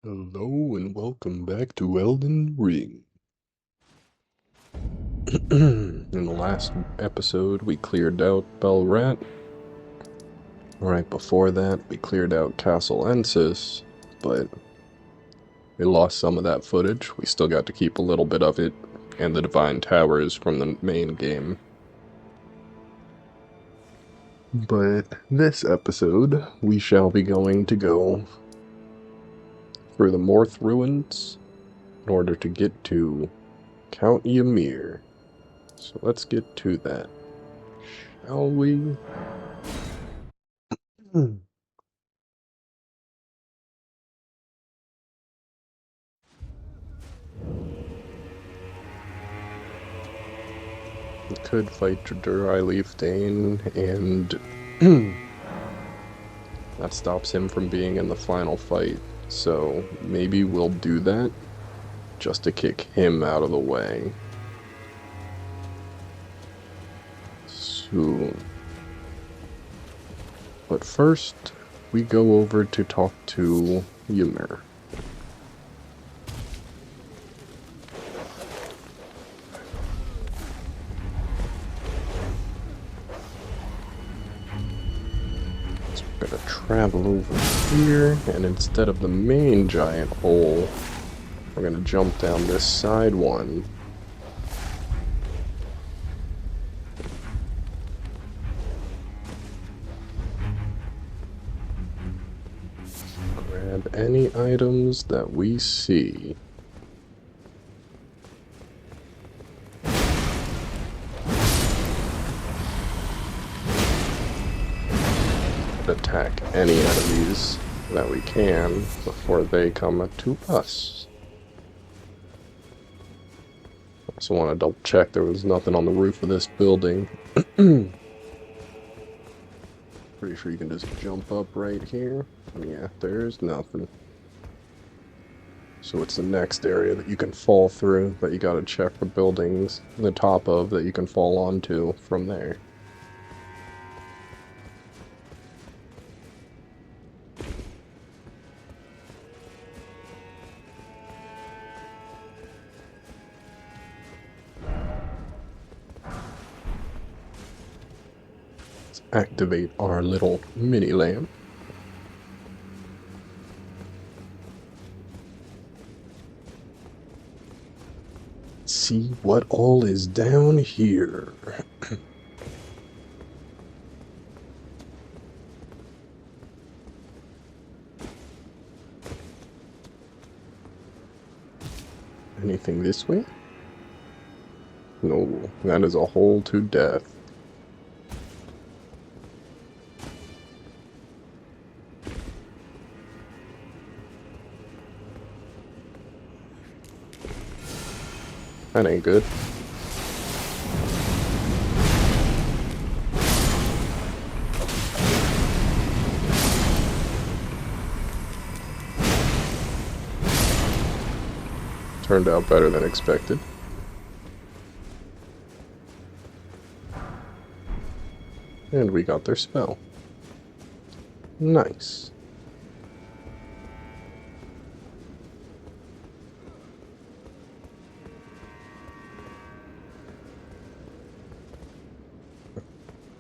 Hello and welcome back to Elden Ring. In the last episode, we cleared out Belrat. Right before that, we cleared out Castle Ensis, but we lost some of that footage. We still got to keep a little bit of it, and the Divine Towers from the main game. But this episode, we shall be going to go through the Morth Ruins in order to get to Count Ymir. So let's get to that, shall we? Could fight Dryleaf Dane, and that stops him from being in the final fight. So maybe we'll do that just to kick him out of the way. Soon. But first, we go over to talk to Ymir. We're gonna travel over here, and instead of the main giant hole, we're gonna jump down this side one. Grab any items that we see. Attack any enemies that we can before they come to us. Also want to double check there was nothing on the roof of this building. Pretty sure you can just jump up right here. Yeah, there's nothing. So it's the next area that you can fall through, that you gotta check the buildings, the top of, that you can fall onto from there. Let's activate our little mini lamp. See what all is down here. Anything this way? No, that is a hole to death. That ain't good. Turned out better than expected. And we got their spell. Nice.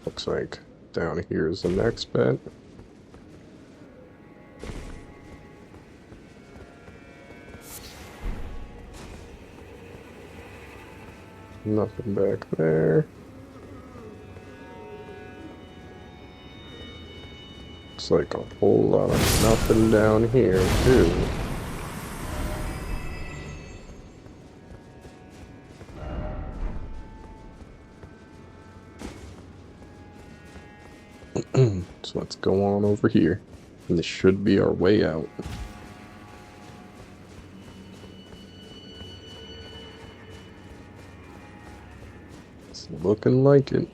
Looks like down here is the next bet. Nothing back there. Looks like a whole lot of nothing down here, too. So let's go on over here. And this should be our way out. It's looking like it.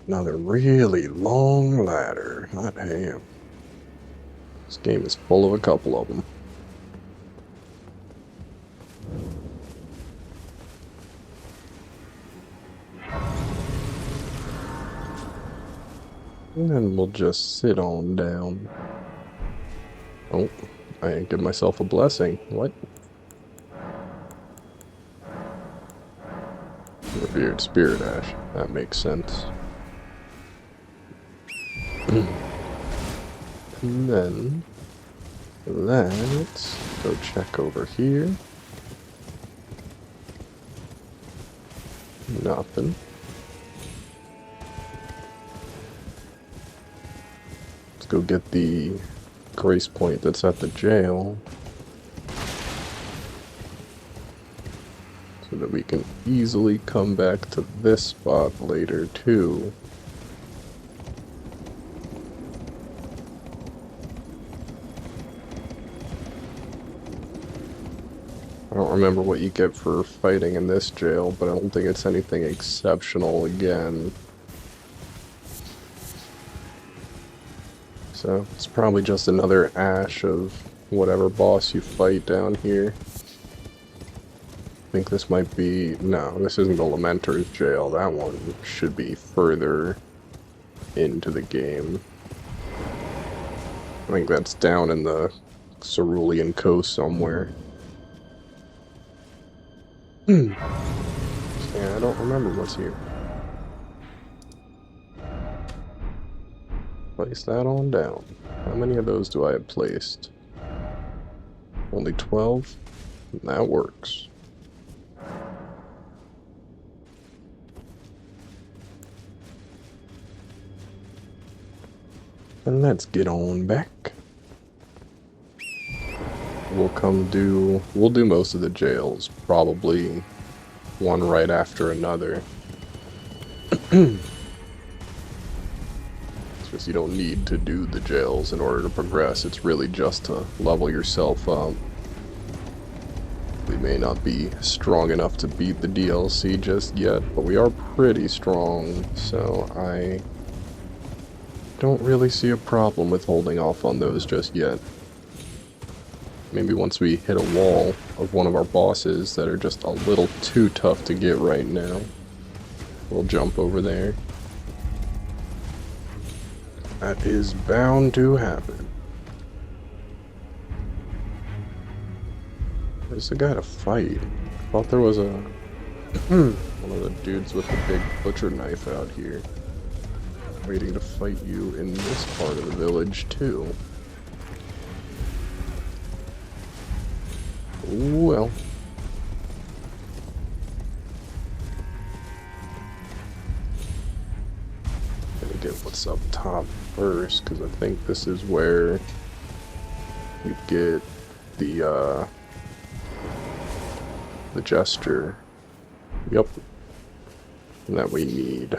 Another really long ladder. Hot ham. Let's game is full of a couple of them. And then we'll just sit on down. Oh, I didn't give myself a blessing. What? Revered Spirit Ash. That makes sense. And then let's go check over here. Nothing. Let's go get the grace point that's at the jail, so that we can easily come back to this spot later too. I don't remember what you get for fighting in this jail, but I don't think it's anything exceptional again. So it's probably just another ash of whatever boss you fight down here. I think this might be... no, this isn't the Lamenter's jail. That one should be further into the game. I think that's down in the Cerulean Coast somewhere. Yeah, I don't remember what's here. Place that on down. How many of those do I have placed? Only 12? That works. And let's get on back. We'll do most of the jails, probably one right after another. It's just you don't need to do the jails in order to progress, it's really just to level yourself up. We may not be strong enough to beat the DLC just yet, but we are pretty strong, so I don't really see a problem with holding off on those just yet. Maybe once we hit a wall of one of our bosses that are just a little too tough to get right now, we'll jump over there. That is bound to happen. There's a guy to fight. I thought there was a... one of the dudes with the big butcher knife out here, waiting to fight you in this part of the village, too. Well. Gonna get what's up top first, because I think this is where we get the gesture. Yep. That we need.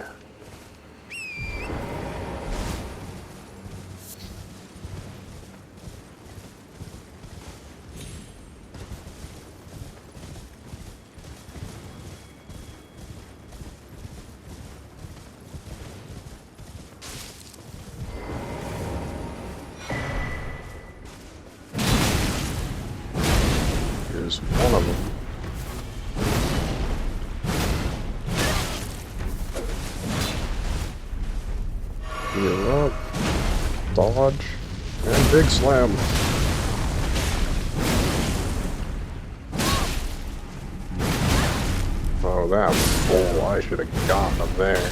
Here's one of them. Heal up, dodge, and big slam. Oh, that was bull. I should have gotten him there.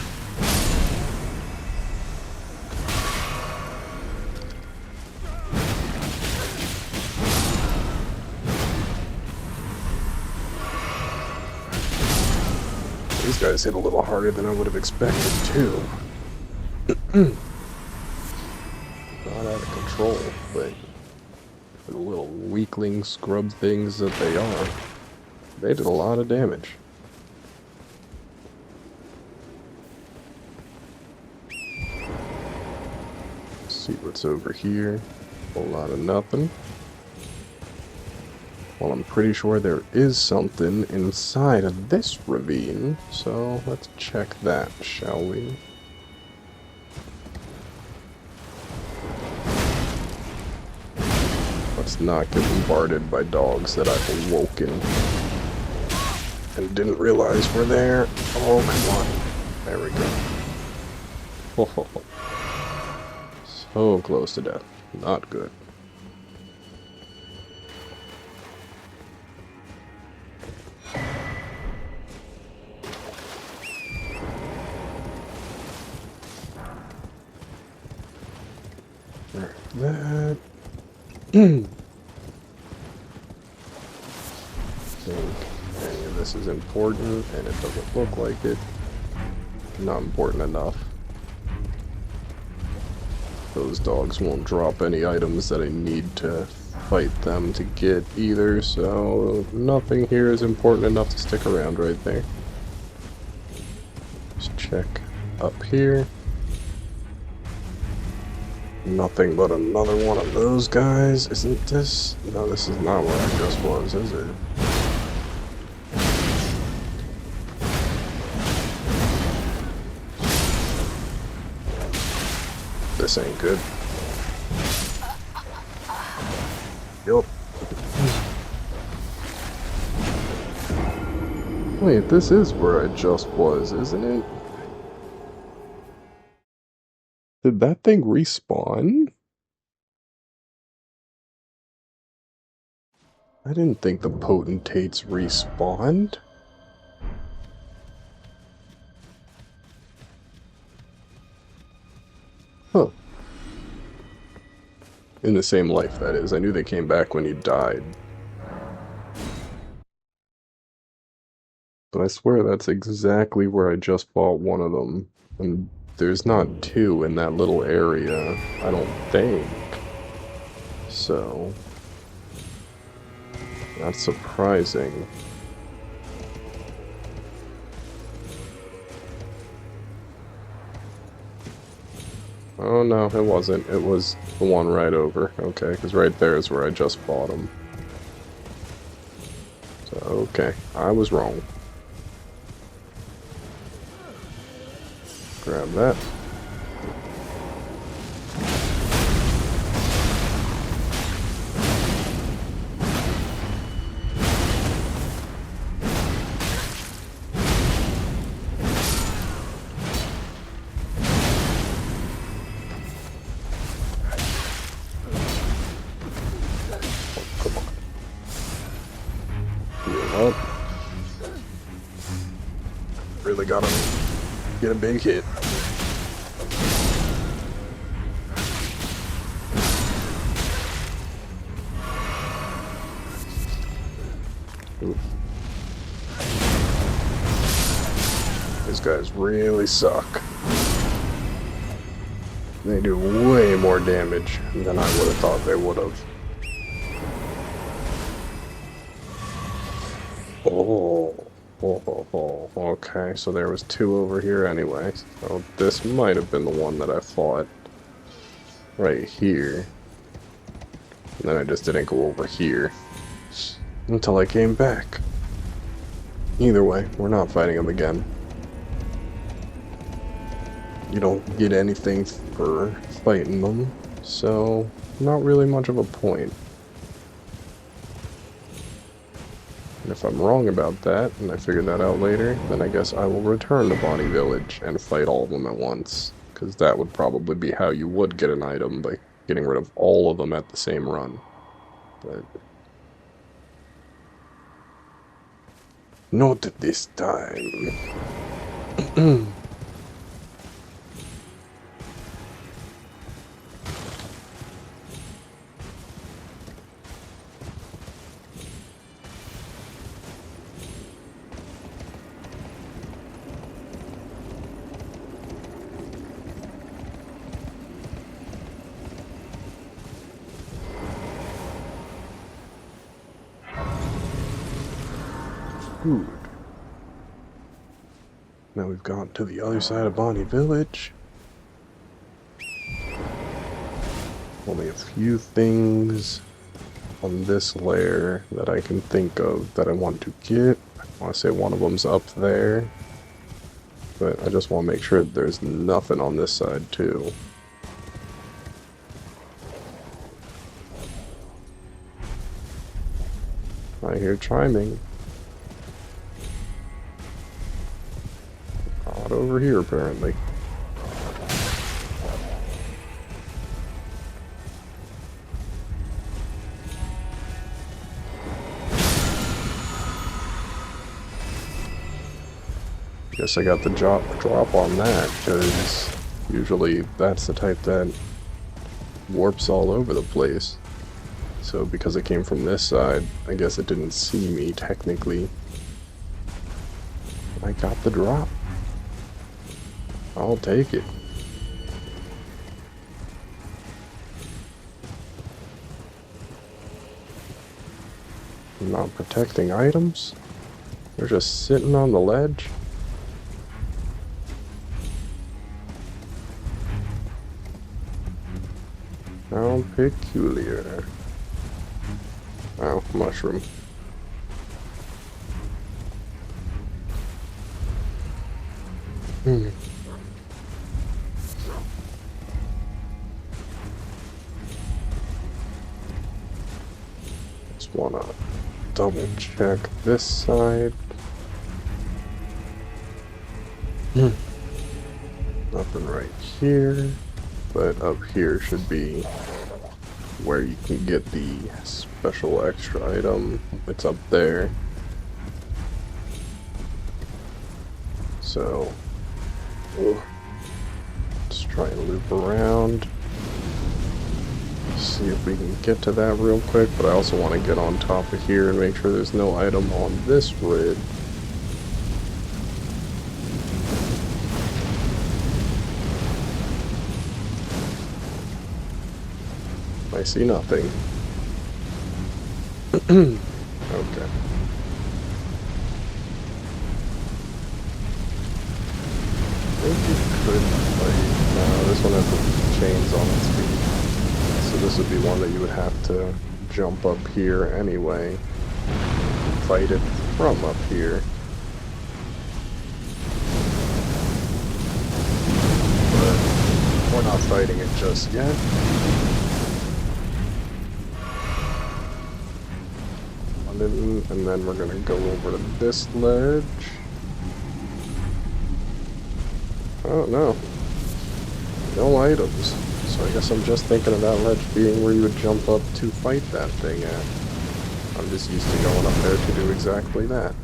These guys hit a little harder than I would have expected, too. Not out of control, but the little weakling scrub things that they are, they did a lot of damage. Let's see what's over here. A whole lot of nothing. Well, I'm pretty sure there is something inside of this ravine, so let's check that, shall we? Let's not get bombarded by dogs that I've awoken and didn't realize were there. Oh, come on. There we go. Oh, so close to death. Not good. That. Think any of this is important, and it doesn't look like it. Not important enough. Those dogs won't drop any items that I need to fight them to get either, so nothing here is important enough to stick around right there. Just check up here. Nothing but another one of those guys. Isn't this? No, this is not where I just was, is it? This ain't good. Yup. Wait, this is where I just was, isn't it? Did that thing respawn? I didn't think the potentates respawned. Huh. In the same life, that is. I knew they came back when you died. But I swear that's exactly where I just fought one of them. And there's not two in that little area, I don't think. So that's surprising. Oh no, it wasn't. It was the one right over. Okay, because right there is where I just fought him. So, okay, I was wrong. Grab that. Heal up. Really gotta get a big hit. Oof. These guys really suck. They do way more damage than I would have thought they would have. Okay, so there was two over here anyway. So this might have been the one that I fought right here. And then I just didn't go over here until I came back. Either way, we're not fighting him again. You don't get anything for fighting them, so not really much of a point. And if I'm wrong about that, and I figure that out later, then I guess I will return to Bonnie Village and fight all of them at once. Because that would probably be how you would get an item, by getting rid of all of them at the same run. But not at this time. Food. Now we've gotten to the other side of Bonnie Village. Only a few things on this layer that I can think of that I want to get. I want to say one of them's up there. But I just want to make sure that there's nothing on this side too. I hear chiming. Not over here, apparently. Guess I got the drop on that, because usually that's the type that warps all over the place. So because it came from this side, I guess it didn't see me technically. I got the drop. I'll take it. I'm not protecting items. They're just sitting on the ledge. How peculiar. Oh, mushroom. Just wanna double check this side. Nothing right here, but up here should be where you can get the special extra item. It's up there. So, let's try and loop around. See if we can get to that real quick, but I also want to get on top of here and make sure there's no item on this ridge. I see nothing. Okay. I think you could fight. No, this one has the chains on its feet. So this would be one that you would have to jump up here anyway. Fight it from up here. But we're not fighting it just yet. And then we're gonna go over to this ledge. Oh no. No items. So I guess I'm just thinking of that ledge being where you would jump up to fight that thing at. I'm just used to going up there to do exactly that.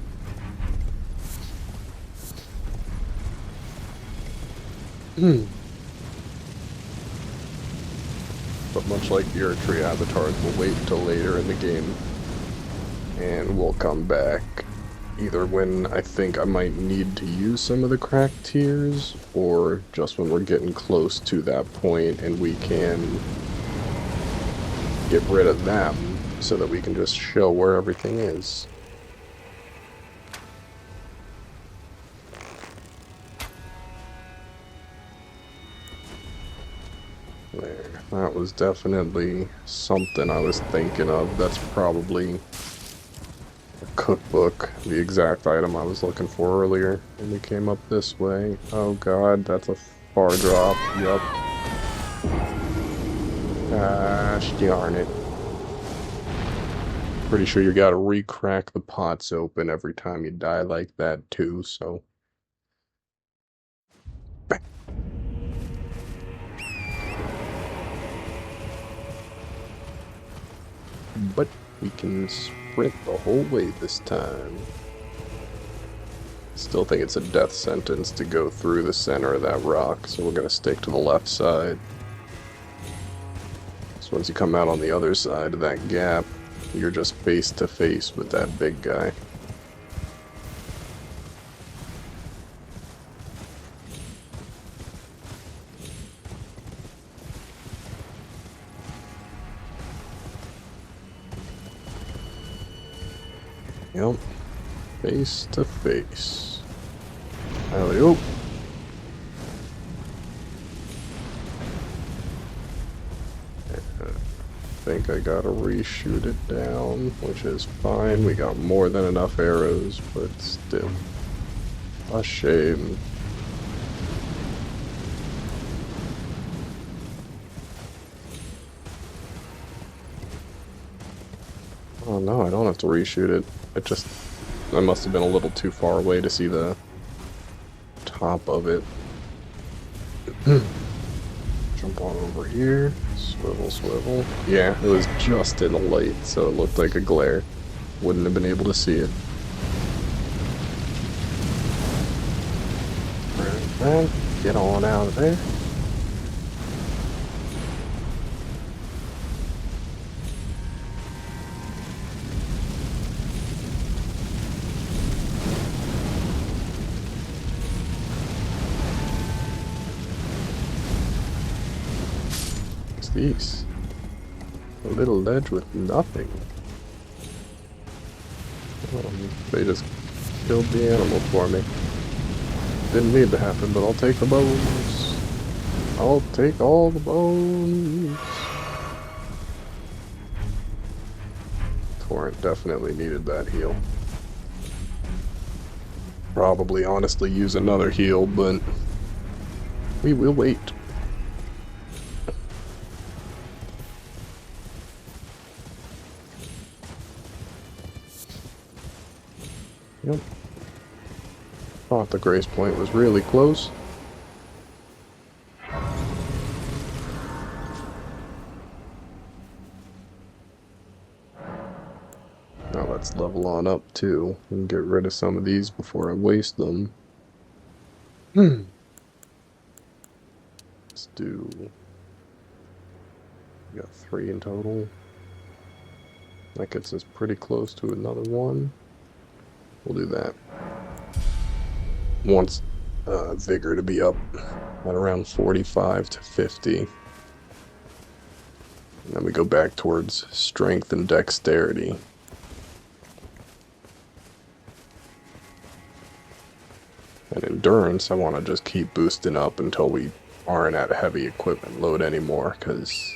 But much like your tree avatars, we'll wait until later in the game. And we'll come back either when I think I might need to use some of the cracked tiers, or just when we're getting close to that point and we can get rid of them so that we can just show where everything is. There, that was definitely something I was thinking of. That's probably cookbook, the exact item I was looking for earlier, and we came up this way. Oh god, that's a far drop. Yup. Gosh darn it. Pretty sure you gotta re-crack the pots open every time you die like that too, so... Bang. But we can sprint the whole way this time. Still think it's a death sentence to go through the center of that rock, so we're gonna stick to the left side. So once you come out on the other side of that gap, you're just face to face with that big guy. Yep. Face to face. Alley-oop. I think I gotta reshoot it down, which is fine. We got more than enough arrows, but still. A shame. Oh no, I don't have to reshoot it. I must have been a little too far away to see the top of it. Jump on over here. Swivel, swivel. Yeah, it was just in the light, so it looked like a glare. Wouldn't have been able to see it. Right, then, get on out of there. What's these? A little ledge with nothing. They just killed the animal for me. Didn't need to happen, but I'll take the bones. I'll take all the bones. Torrent definitely needed that heal. Probably honestly use another heal, but we will wait. Yep. Thought the grace point was really close. Now let's level on up too and get rid of some of these before I waste them. Let's do... We got 3 in total. That gets us pretty close to another one. We'll do that. Wants vigor to be up at around 45 to 50. And then we go back towards strength and dexterity. And endurance, I want to just keep boosting up until we aren't at heavy equipment load anymore, because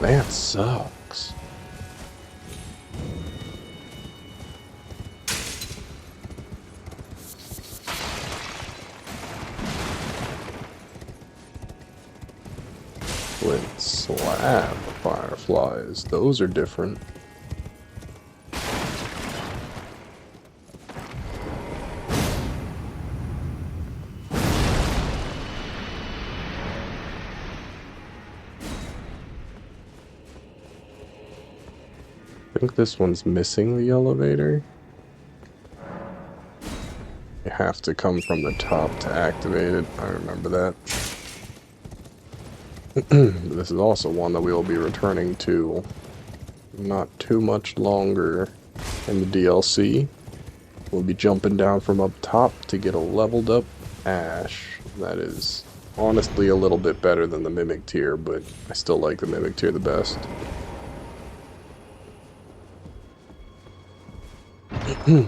that sucks. Flint slab fireflies, those are different. I think this one's missing the elevator. You have to come from the top to activate it. I remember that. This is also one that we will be returning to not too much longer in the DLC. We'll be jumping down from up top to get a leveled up Ash. That is honestly a little bit better than the Mimic tier, but I still like the Mimic tier the best. I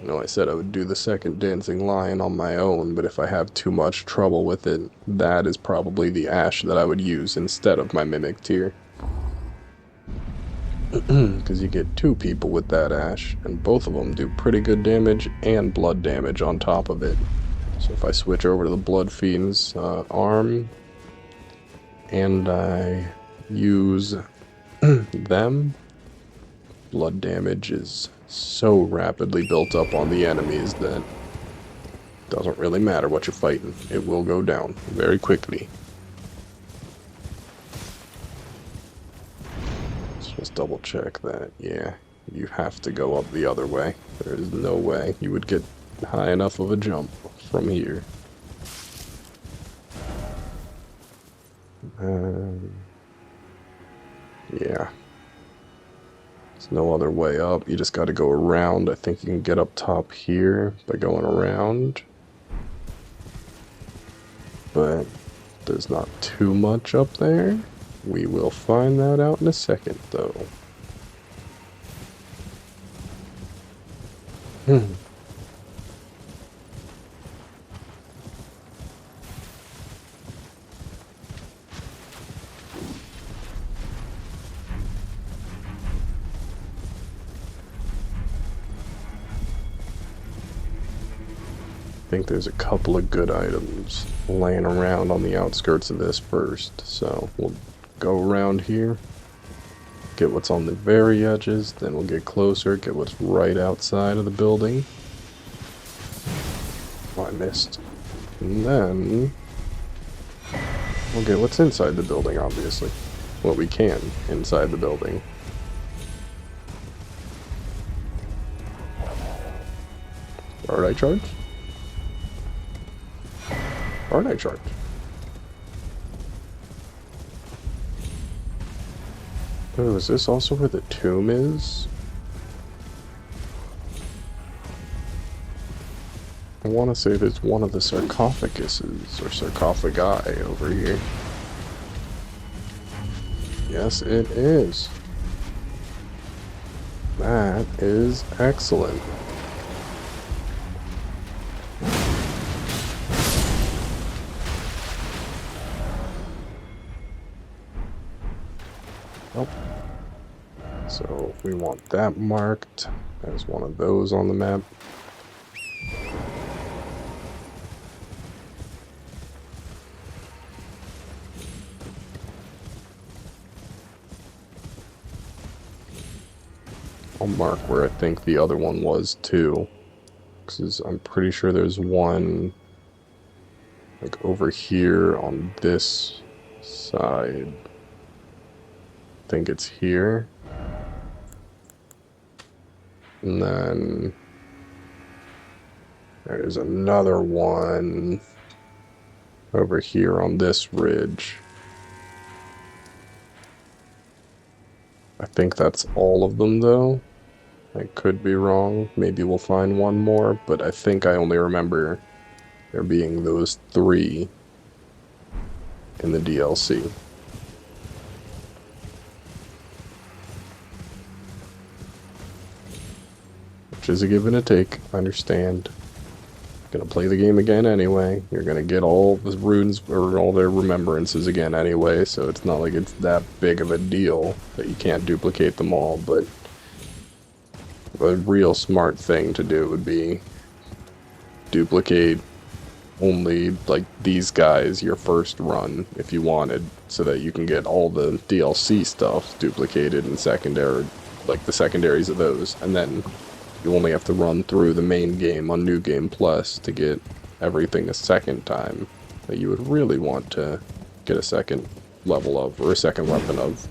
know I said I would do the second Dancing Lion on my own, but if I have too much trouble with it, that is probably the Ash that I would use instead of my Mimic tier. Because you get 2 people with that Ash, and both of them do pretty good damage and blood damage on top of it. So if I switch over to the Blood Fiend's arm, and I use them, blood damage is so rapidly built up on the enemies that it doesn't really matter what you're fighting. It will go down very quickly. Let's just double check that. Yeah, you have to go up the other way. There is no way you would get high enough of a jump from here. Yeah. There's no other way up. You just got to go around. I think you can get up top here by going around. But there's not too much up there. We will find that out in a second, though. I think there's a couple of good items laying around on the outskirts of this first, so we'll go around here, get what's on the very edges, then we'll get closer, get what's right outside of the building. Oh, I missed. And then we'll get what's inside the building, obviously. What we can inside the building. Alright, I charge? Alright, I charge. Oh, is this also where the tomb is? I want to say there's one of the sarcophaguses, or sarcophagi over here. Yes, it is. That is excellent. Oh. So we want that marked as one of those on the map. I'll mark where I think the other one was too, because I'm pretty sure there's one like over here on this side. I think it's here. And then there's another one over here on this ridge. I think that's all of them though. I could be wrong. Maybe we'll find one more, but I think I only remember there being those 3 in the DLC. Which is a give and a take, I understand. Gonna play the game again anyway. You're gonna get all the runes, or all their remembrances again anyway, so it's not like it's that big of a deal that you can't duplicate them all, but a real smart thing to do would be duplicate only, like, these guys your first run, if you wanted, so that you can get all the DLC stuff duplicated in secondary, like the secondaries of those, and then you only have to run through the main game on New Game Plus to get everything a second time that you would really want to get a second level of, or a second weapon of.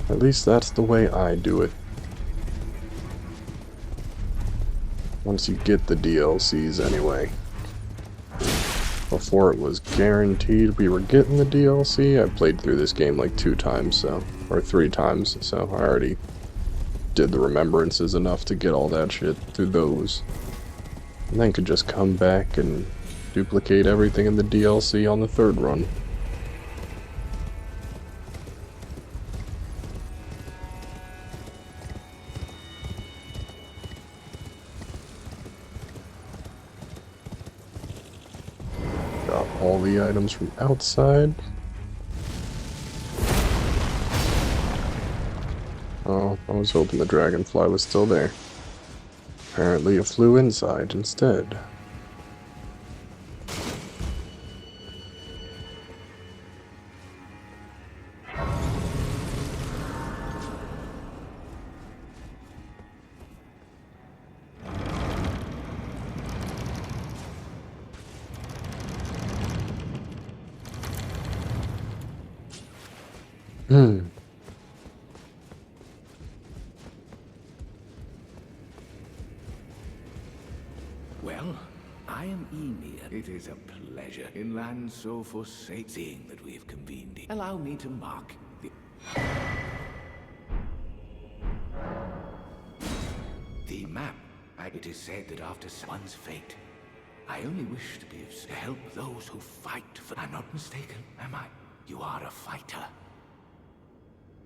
At least that's the way I do it. Once you get the DLCs anyway. Before it was guaranteed we were getting the DLC, I played through this game like 2 times, so, or 3 times, so I already did the remembrances enough to get all that shit through those. And then could just come back and duplicate everything in the DLC on the 3rd run. Got all the items from outside. Oh, I was hoping the dragonfly was still there. Apparently it flew inside instead. Well, I am Emir. It is a pleasure in land so forsaken, seeing that we have convened. Allow me to mark the map. It is said that after someone's fate, I only wish to be of to help those who fight for. I'm not mistaken, am I? You are a fighter.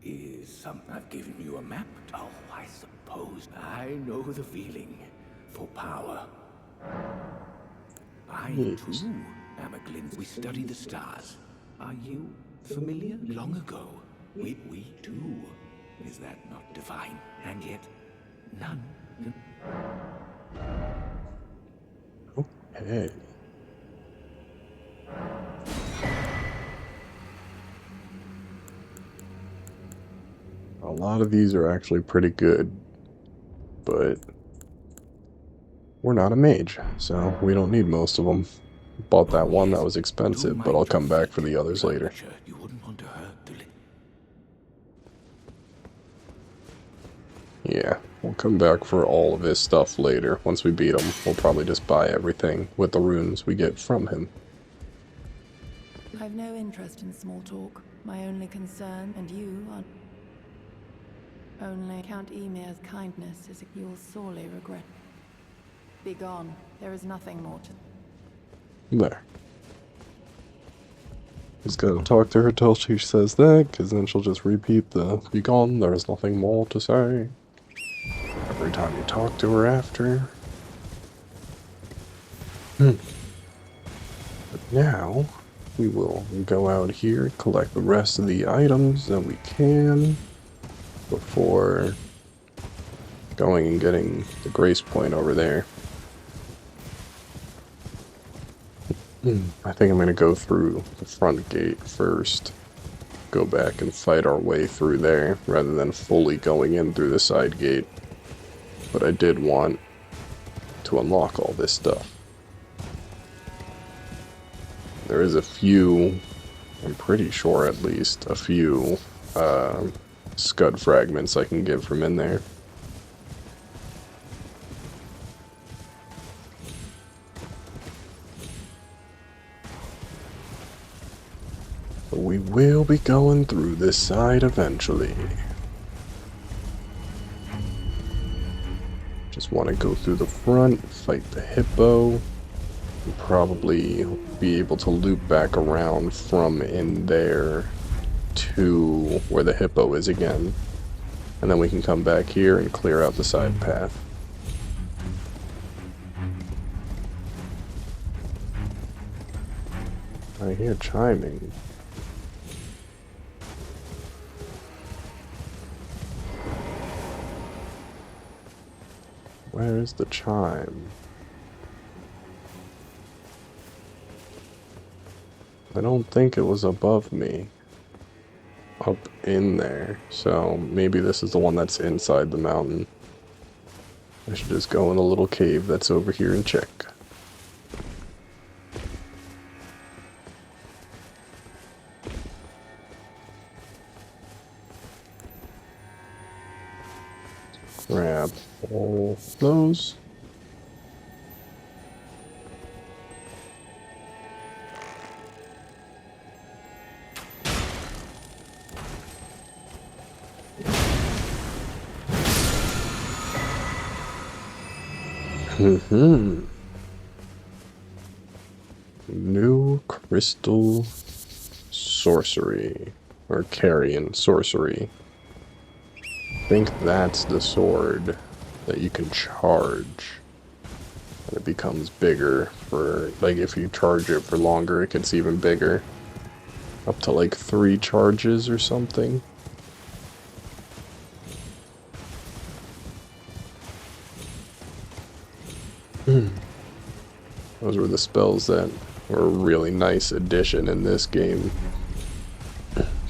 Is something I've given you a map? Oh, I suppose I know the feeling for power. I, too, am a glimpse. We study the stars. Are you familiar? Long ago, we too Is that not divine? And yet, none. Hey. A lot of these are actually pretty good, but we're not a mage, so we don't need most of them. Bought that Oh, one that yes. was Do expensive, but I'll mind your come back for feet. the others Some later. creature you wouldn't want to hurt the Yeah, we'll come back for all of his stuff later. Once we beat him, we'll probably just buy everything with the runes we get from him. I've no interest in small talk. My only concern, and you are... Only Count Emir's kindness is you'll sorely regret. Be gone. There is nothing more to... There. Just gotta talk to her till she says that, because then she'll just repeat the "be gone, there's nothing more to say" every time you talk to her after. But now, we will go out here, collect the rest of the items that we can before going and getting the grace point over there. I think I'm going to go through the front gate first. Go back and fight our way through there, rather than fully going in through the side gate. But I did want to unlock all this stuff. There is a few, I'm pretty sure at least, a few scud fragments I can get from in there. But we will be going through this side eventually. Just want to go through the front, fight the hippo, and probably be able to loop back around from in there to where the hippo is again. And then we can come back here and clear out the side path. I hear chiming. Where is the chime? I don't think it was above me. Up in there. So maybe this is the one that's inside the mountain. I should just go in the little cave that's over here and check. Grab all those. New crystal sorcery. Or carrion sorcery. I think that's the sword that you can charge. And it becomes bigger for, like, if you charge it for longer, it gets even bigger. Up to like 3 charges or something. Those were the spells that were a really nice addition in this game.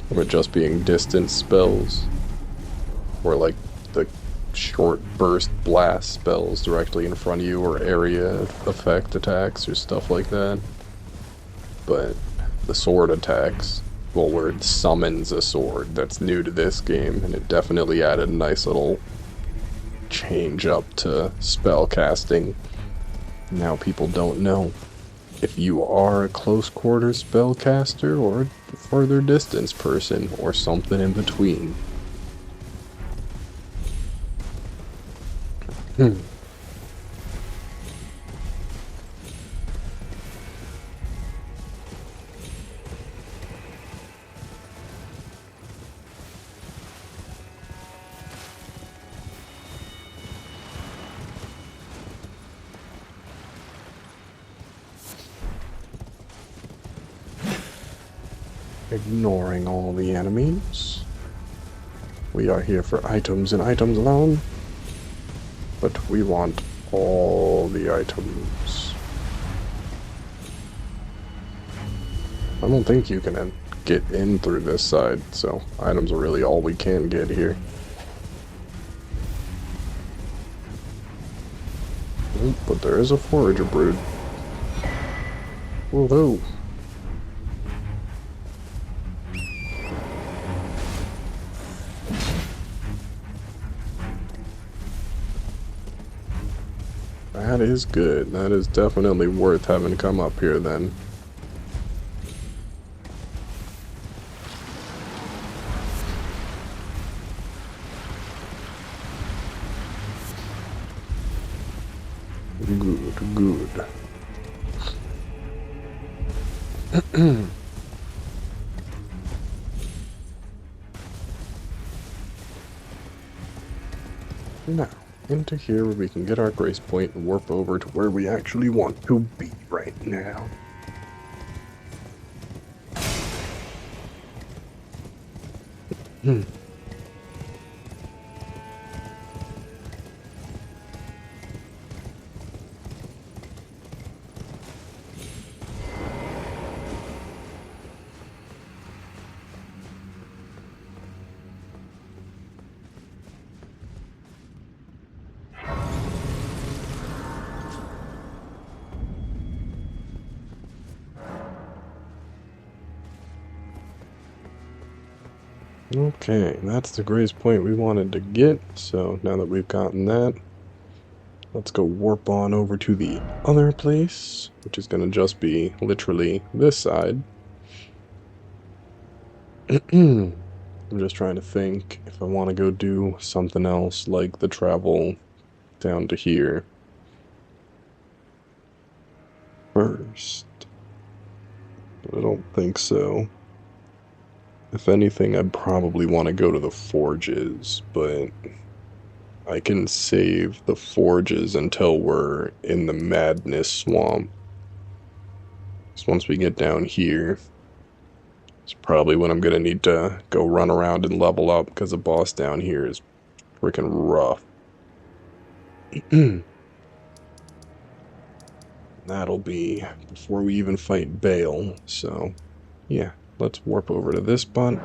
With just being distance spells. Or like the short burst blast spells directly in front of you, or area effect attacks or stuff like that. But the sword attacks, well, where it summons a sword, that's new to this game, and it definitely added a nice little change up to spell casting. Now people don't know if you are a close quarters spellcaster or a further distance person or something in between. Ignoring all the enemies. We are here for items and items alone. But we want all the items. I don't think you can get in through this side, so items are really all we can get here. But there is a forager brood. Woohoo! That is good. That is definitely worth having come up here then. Good, good. Now, into here where we can get our grace point and warp over to where we actually want to be right now. Okay, that's the grace point we wanted to get, so now that we've gotten that, let's go warp on over to the other place, which is going to just be literally this side. I'm just trying to think if I want to go do something else like the travel down to here first. But I don't think so. If anything, I'd probably want to go to the forges, but I can save the forges until we're in the Madness Swamp. So once we get down here, it's probably when I'm going to need to go run around and level up, because the boss down here is freaking rough. That'll be before we even fight Bale, so yeah, let's warp over to this spot.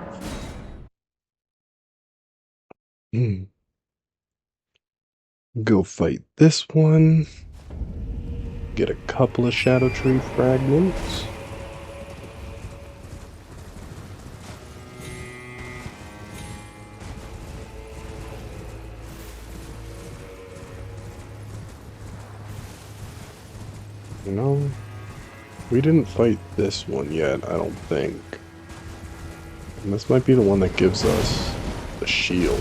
Go fight this one. Get a couple of Shadow Tree fragments. You know, we didn't fight this one yet, I don't think. And this might be the one that gives us the shield.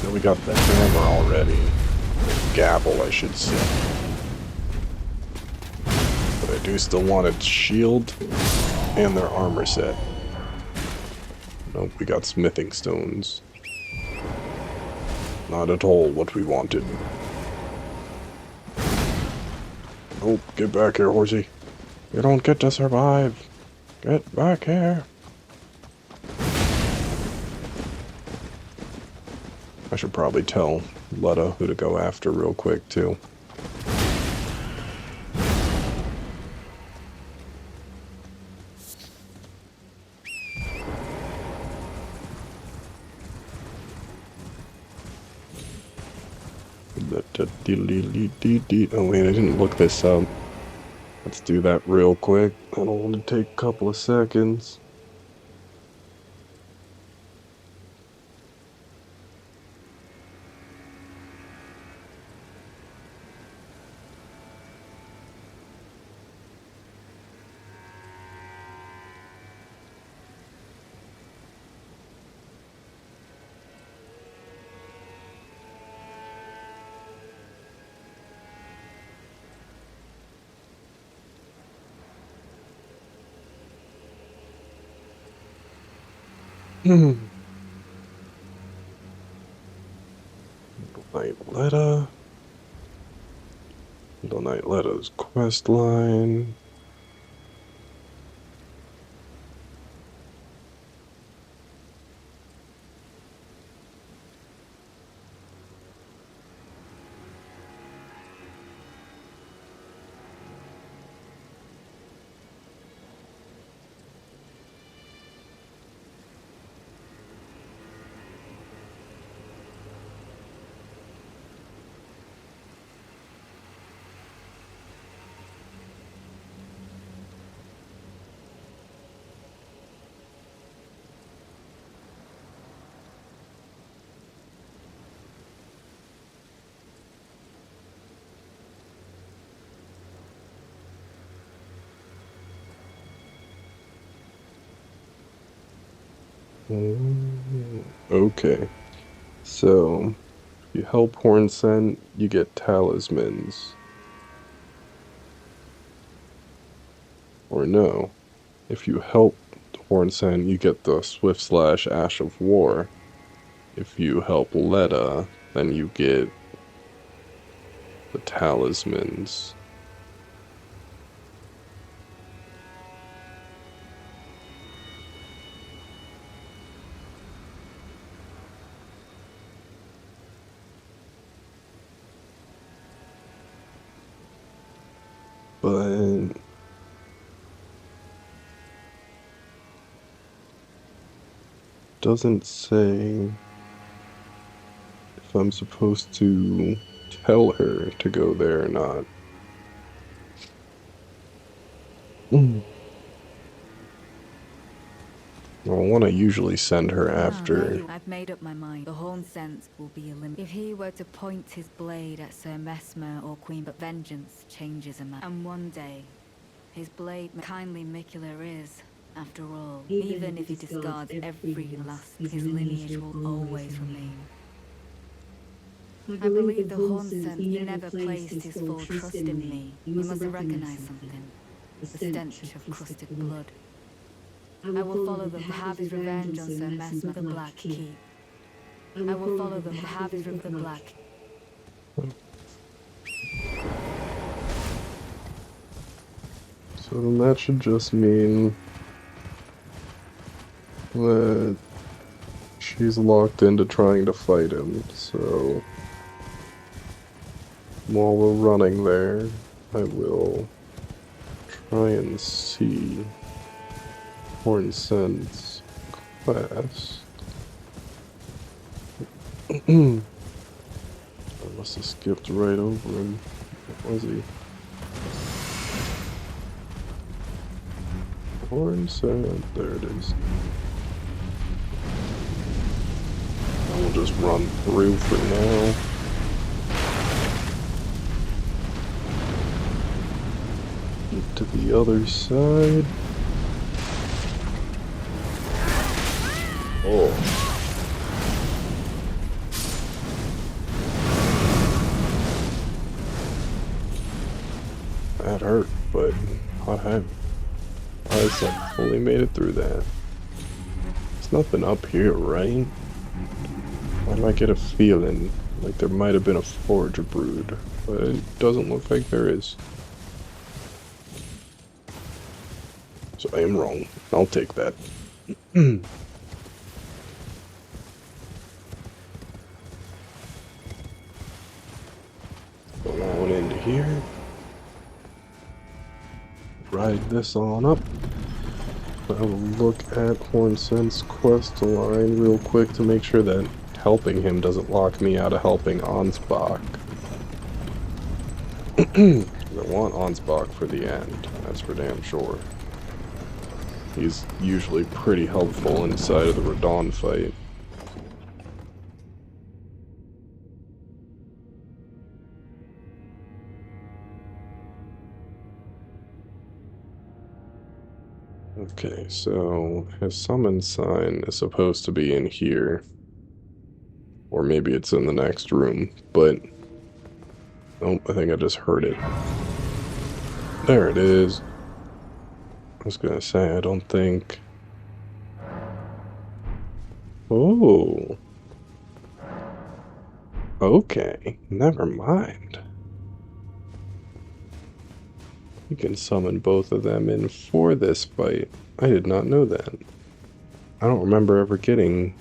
Then we got the hammer already. The gavel, I should say. But I do still want its shield and their armor set. Nope, we got smithing stones. Not at all what we wanted. Oh, get back here, horsey. You don't get to survive. Get back here. I should probably tell Letta who to go after real quick, too. Oh wait, I didn't look this up. Let's do that real quick. I don't want to take a couple of seconds. Knight Letta. The Knight Letta's quest line. Okay, so if you help Hornsent, you get talismans. Or no, if you help Hornsent, you get the Swift Slash Ash of War. If you help Letta, then you get the talismans. But doesn't say if I'm supposed to tell her to go there or not. I want to usually send her after. I've made up my mind. The Horn Sense will be eliminated. If he were to point his blade at Sir Mesmer or Queen, but vengeance changes a man. And one day, his blade, kindly Mikula is, after all, even if he discards every last, his lineage will always remain. I believe the Horn Sense, he never placed his full trust in me. He must have recognized something. The stench of crusted blood. I will follow them to have his revenge on Sir Mesmer, the Black Keep. I will follow them to have his the Black. So then that should just mean that she's locked into trying to fight him, so while we're running there, I will try and see Hornsent's class. I must have skipped right over him. What was he? Hornsent, there it is. I will just run through for now. Get to the other side. Oh. That hurt, but I fully made it through that. There's nothing up here, right? Why do I get a feeling like there might have been a forager brood, but it doesn't look like there is. So I am wrong. I'll take that. Go on into here. Ride this on up. I will look at Hornsent's quest line real quick to make sure that helping him doesn't lock me out of helping Ansbach. I want Ansbach for the end, that's for damn sure. He's usually pretty helpful inside of the Radon fight. Okay, so his summon sign is supposed to be in here. Or maybe it's in the next room, but oh, I think I just heard it. There it is. I was gonna say, I don't think... Oh. Okay, never mind. You can summon both of them in for this fight. I did not know that. I don't remember ever getting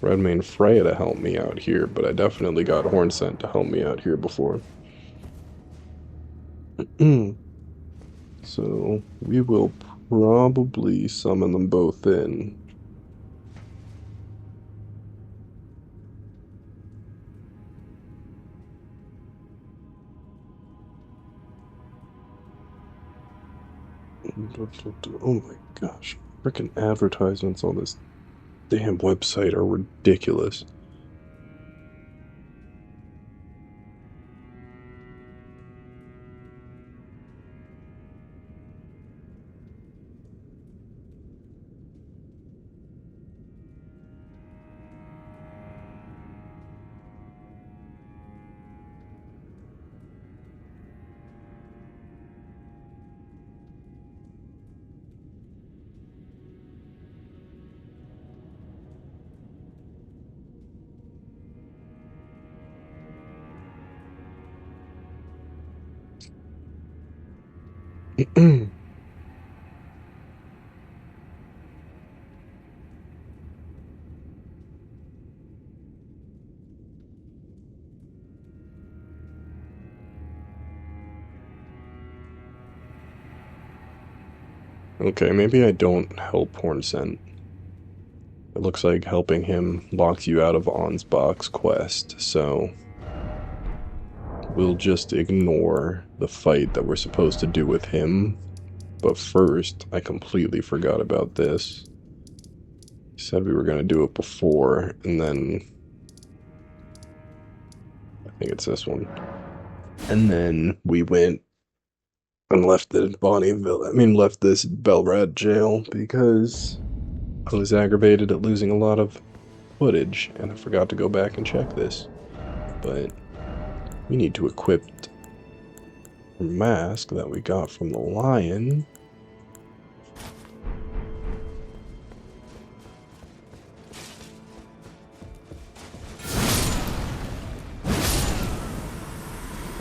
Redmane Freya to help me out here, but I definitely got Hornsent to help me out here before. So, we will probably summon them both in. Oh my gosh, freaking advertisements on this damn website are ridiculous. Okay, maybe I don't help Hornsent. It looks like helping him locks you out of Ansbach's quest, so we'll just ignore the fight that we're supposed to do with him. But first, I completely forgot about this. Said we were going to do it before, and then I think it's this one. And then we went and left the left this Belrad jail because I was aggravated at losing a lot of footage, and I forgot to go back and check this. But we need to equip the mask that we got from the lion.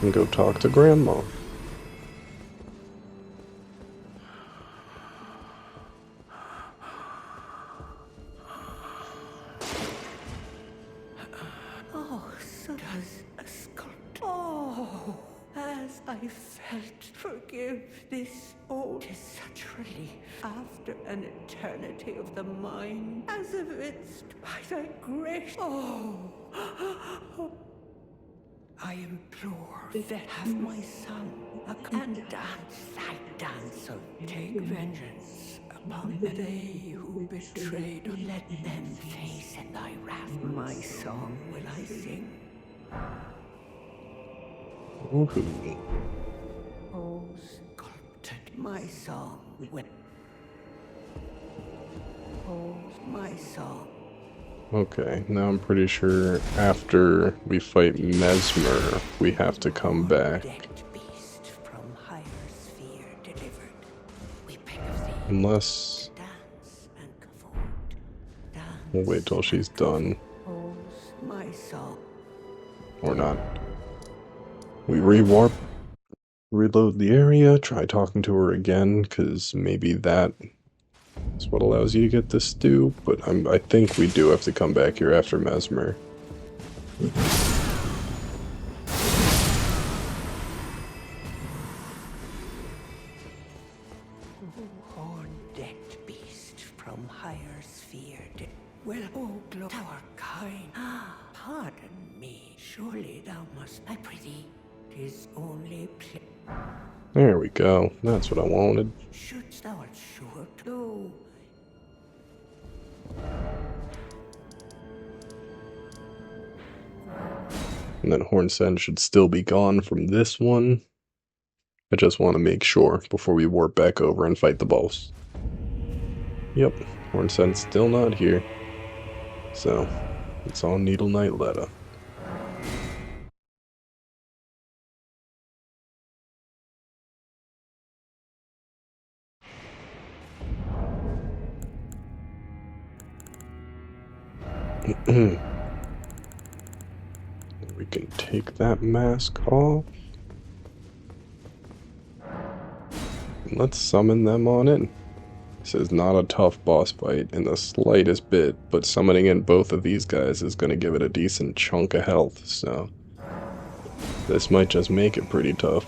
And go talk to Grandma. Oh, so does a sculptor. Oh, as I felt, forgive this. Oh, 'tis such relief after an eternity of the mind, as evinced by thy grace. Oh, I implore that have my son and dance thy dance of take vengeance upon they who betrayed. Let them face in thy wrath. My song will I sing. Woohoo. Oh, sculpted my song will. Oh, my song. Okay, now I'm pretty sure after we fight Mesmer, we have to come back. Decked beast from higher sphere delivered. We beg of thee. Unless Dance and comfort. Dance. we'll wait till she's done. Oh, my song. Or not. We rewarp, reload the area, try talking to her again, because maybe that is what allows you to get the stew, but I think we do have to come back here after Mesmer. Horn-decked beast from higher sphere. Well, oh, our kind. Pardon me. Surely thou must. I prithee. 'Tis only There we go. That's what I wanted. Shouldst thou art sure to. And then Hornsent should still be gone from this one. I just want to make sure before we warp back over and fight the boss. Yep, Hornsent's still not here. So, it's on Needle Knight Letta. We can take that mask off. And let's summon them on in. This is not a tough boss fight in the slightest bit, but summoning in both of these guys is going to give it a decent chunk of health, so this might just make it pretty tough.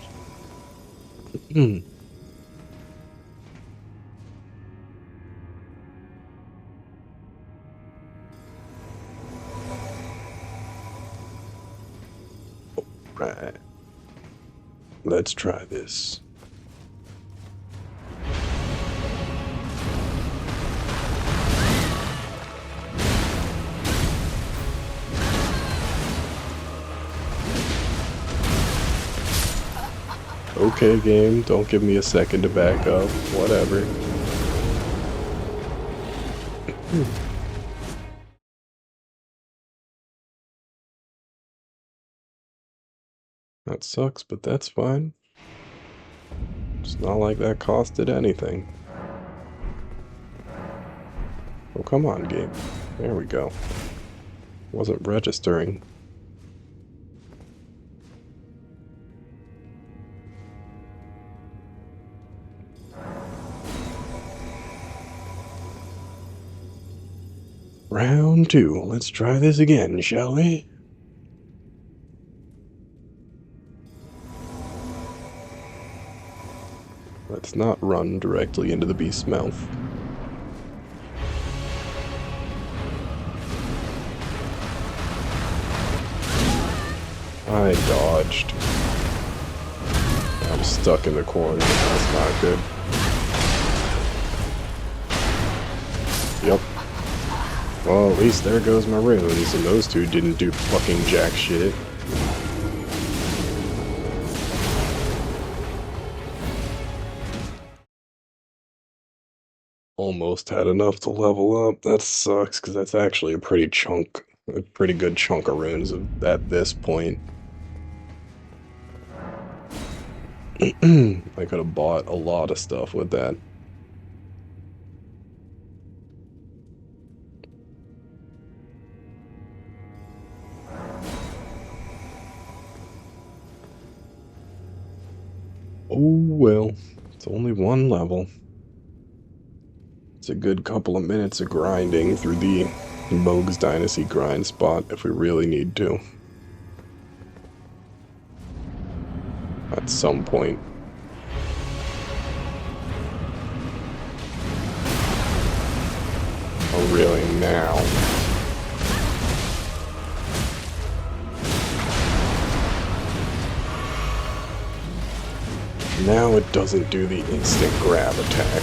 Right. Let's try this. Okay, game, don't give me a second to back up. Whatever. That sucks, but that's fine. It's not like that costed anything. Oh, come on, game. There we go. Wasn't registering. Round 2. Let's try this again, shall we? Let's not run directly into the beast's mouth. I dodged. I'm stuck in the corner. That's not good. Yep. Well, at least there goes my runes, and those two didn't do fucking jack shit. Almost had enough to level up. That sucks, because that's actually a pretty good chunk of runes at this point. I could have bought a lot of stuff with that. Oh well, it's only one level. It's a good couple of minutes of grinding through the Moog's Dynasty grind spot if we really need to. At some point. Oh really, now? Now it doesn't do the instant grab attack.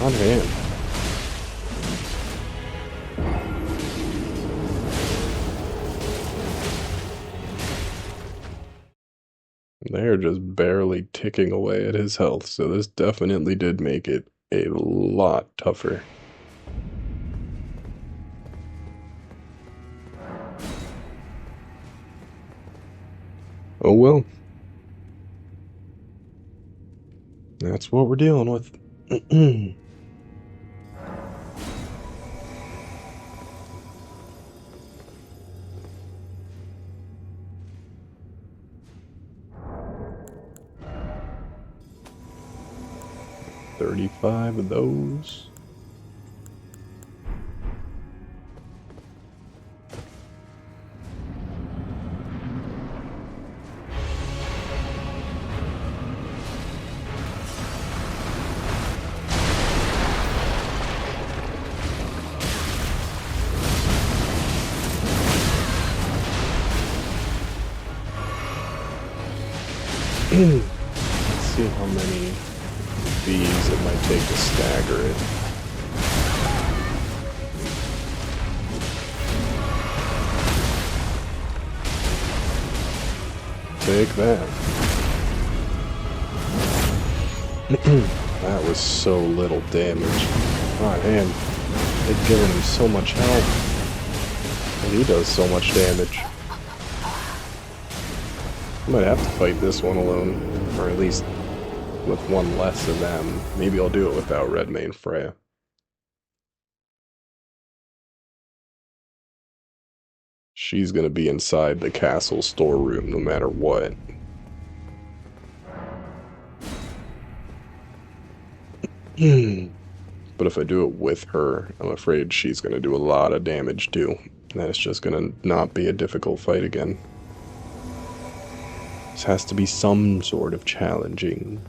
On hand. They're just barely ticking away at his health, so this definitely did make it a lot tougher. Oh well. That's what we're dealing with. 35 of those. Let's see how many of these it might take to stagger it. Take that. That was so little damage. God damn. They've given him so much health. And he does so much damage. I might have to fight this one alone, or at least with one less of them. Maybe I'll do it without Redmane Freya. She's gonna be inside the castle storeroom no matter what. But if I do it with her, I'm afraid she's gonna do a lot of damage too. And it's just gonna not be a difficult fight again. This has to be some sort of challenging.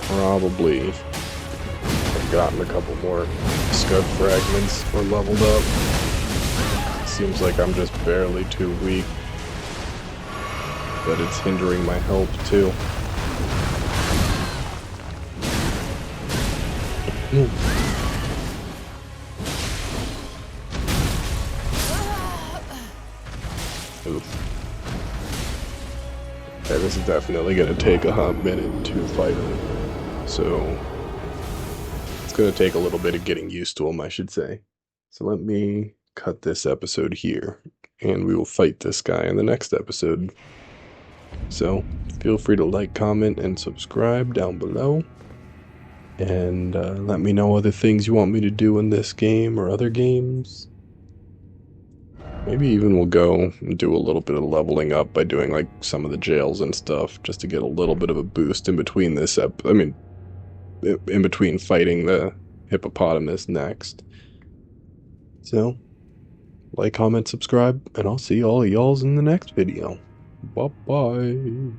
Probably have gotten a couple more scud fragments or leveled up. seems like I'm just barely too weak. But it's hindering my health too. Oof. Okay, this is definitely gonna take a hot minute to fight him. So it's gonna take a little bit of getting used to him, I should say. So let me cut this episode here, and we will fight this guy in the next episode. So feel free to like, comment, and subscribe down below. And let me know other things you want me to do in this game or other games. Maybe even we'll go and do a little bit of leveling up by doing like some of the jails and stuff, just to get a little bit of a boost in between this in between fighting the hippopotamus next. So, like, comment, subscribe, and I'll see all of y'alls in the next video. Bye-bye.